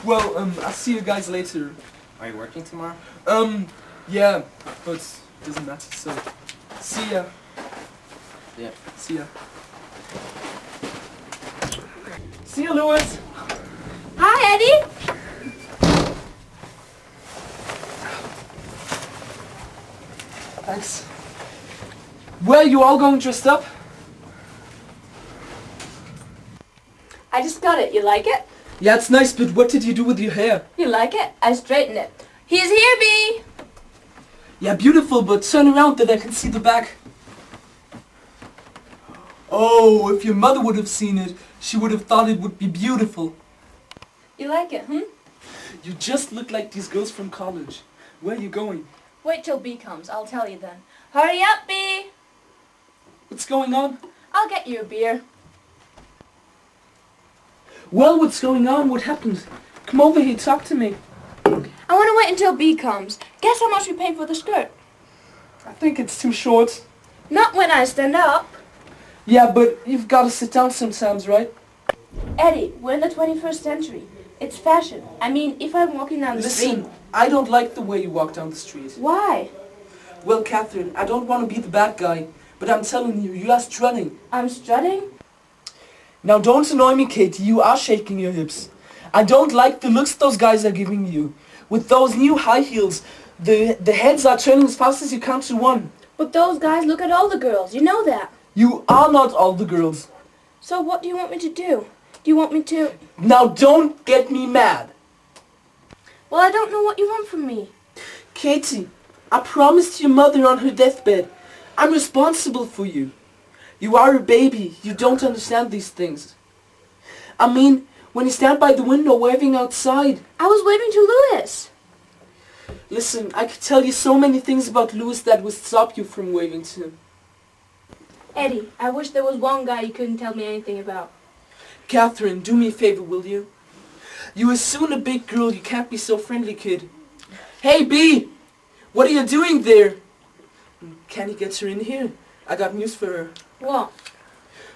Well, I'll see you guys later. Are you working tomorrow? Yeah, but it doesn't matter, so... See ya. Yeah. See ya. See ya, Louis. Hi, Eddie. Thanks. Where are you all going dressed up? I just got it. You like it? Yeah, it's nice, but what did you do with your hair? You like it? I straightened it. He's here, Bee. Yeah, beautiful, but turn around that I can see the back. Oh, if your mother would have seen it, she would have thought it would be beautiful. You like it, You just look like these girls from college. Where are you going? Wait till Bee comes. I'll tell you then. Hurry up, Bee. What's going on? I'll get you a beer. Well, what's going on? What happened? Come over here, talk to me. I want to wait until Bee comes. Guess how much we paid for the skirt? I think it's too short. Not when I stand up. Yeah, but you've got to sit down sometimes, right? Eddie, we're in the 21st century. It's fashion. I mean, if I'm walking down the street... Listen, I don't like the way you walk down the street. Why? Well, Catherine, I don't want to be the bad guy, but I'm telling you, you are strutting. I'm strutting? Now don't annoy me, Katie, you are shaking your hips. I don't like the looks those guys are giving you. With those new high heels, the heads are turning as fast as you count to one. But those guys look at all the girls. You know that. You are not all the girls. So what do you want me to do? Do you want me to... Now don't get me mad. Well, I don't know what you want from me. Katie, I promised your mother on her deathbed. I'm responsible for you. You are a baby. You don't understand these things. I mean, when you stand by the window waving outside. I was waving to Louis. Listen, I could tell you so many things about Louis that would stop you from waving to him. Eddie, I wish there was one guy you couldn't tell me anything about. Catherine, do me a favor, will you? You are soon a big girl. You can't be so friendly, kid. Hey, Bee! What are you doing there? Can you get her in here? I got news for her. What?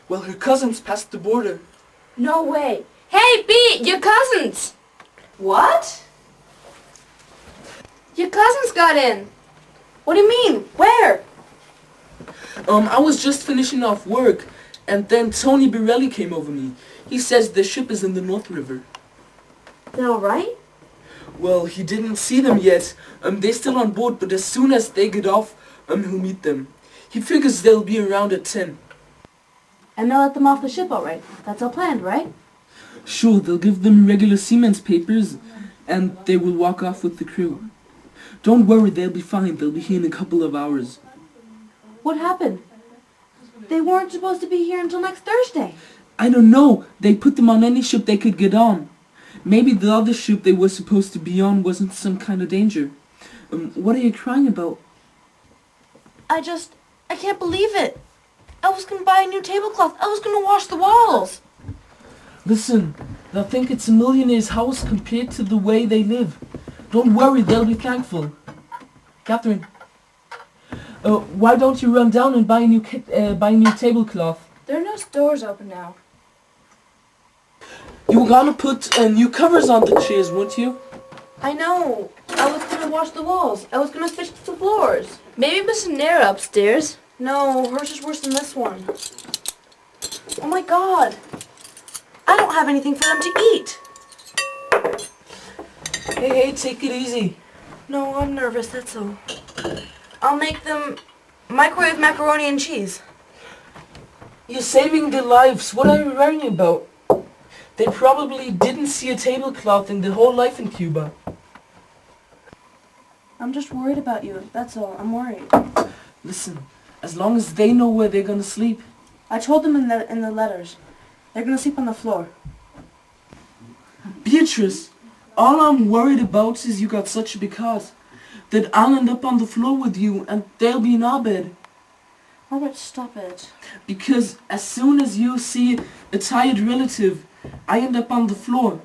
Well, her cousins passed the border. No way. Hey, Bee! Your cousins! What? Your cousins got in. What do you mean? Where? I was just finishing off work, and then Tony Birelli came over me. He says the ship is in the North River. They're alright? Well, he didn't see them yet. They're still on board, but as soon as they get off, he'll meet them. He figures they'll be around at 10. And they'll let them off the ship alright. That's all planned, right? Sure, they'll give them regular seamen's papers, and they will walk off with the crew. Don't worry, they'll be fine. They'll be here in a couple of hours. What happened? They weren't supposed to be here until next Thursday. I don't know. They put them on any ship they could get on. Maybe the other ship they were supposed to be on wasn't some kind of danger. What are you crying about? I can't believe it. I was going to buy a new tablecloth. I was going to wash the walls. Listen, they'll think it's a millionaire's house compared to the way they live. Don't worry, they'll be thankful. Catherine, why don't you run down and buy a new tablecloth? There are no stores open now. You were gonna put new covers on the chairs, weren't you? I know. I was going to wash the walls. I was going to fix the floors. Maybe Miss Nera upstairs. No, hers is worse than this one. Oh my god. I don't have anything for them to eat. Hey, take it easy. No, I'm nervous, that's all. I'll make them microwave macaroni and cheese. You're saving their lives. What are you worrying about? They probably didn't see a tablecloth in their whole life in Cuba. I'm just worried about you, that's all. I'm worried. Listen, as long as they know where they're gonna sleep. I told them in the letters. They're gonna sleep on the floor. Beatrice, all I'm worried about is you got such a big heart that I'll end up on the floor with you and they'll be in our bed. Robert, stop it. Because as soon as you see a tired relative, I end up on the floor.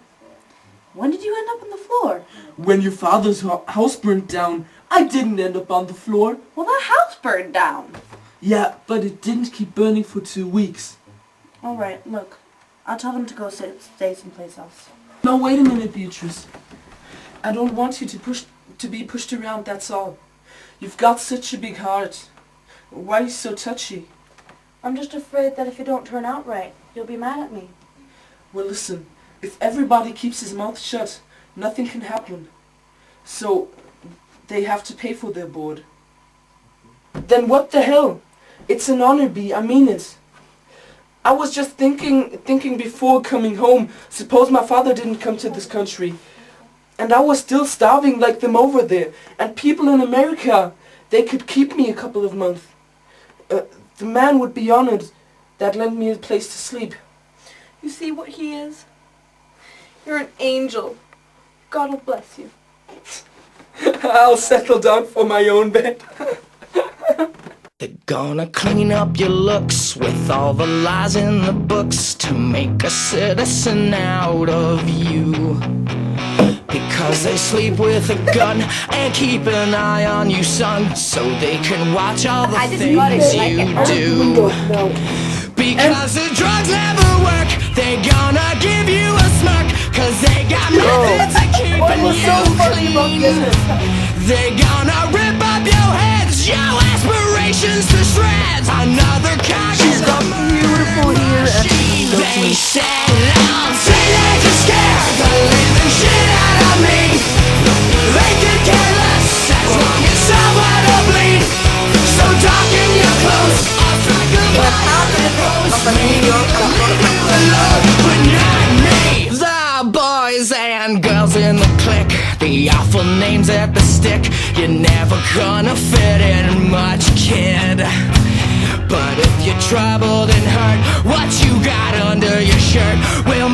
When did you end up on the floor? When your father's house burnt down, I didn't end up on the floor. Well, the house burned down. Yeah, but it didn't keep burning for 2 weeks. Alright, look. I'll tell them to go stay someplace else. No, wait a minute, Beatrice. I don't want you to be pushed around, that's all. You've got such a big heart. Why are you so touchy? I'm just afraid that if it don't turn out right, you'll be mad at me. Well, listen, if everybody keeps his mouth shut, nothing can happen. So, they have to pay for their board. Then what the hell? It's an honor, Bee, I mean it. I was just thinking before coming home, suppose my father didn't come to this country. And I was still starving like them over there. And people in America, they could keep me a couple of months. The man would be honored that lent me a place to sleep. You see what he is? You're an angel. God will bless you. I'll settle down for my own bed. They're gonna clean up your looks with all the lies in the books to make a citizen out of you. Because they sleep with a gun and keep an eye on you, son, so they can watch all the things you do. Because the drugs never work, they're gonna give you a smirk, cause they got methods of keeping you clean. They're gonna rip up your heads, your aspirations to shreds. Another cog in the murder machine. They said I'm teenage and scared the living shit out of me. They could care less as long as someone will bleed. So darken your clothes, I'll strike a but not me. The boys and girls in the clique, the awful names at the stick. You're never gonna fit in much, kid. But if you're troubled and hurt, what you got under your shirt will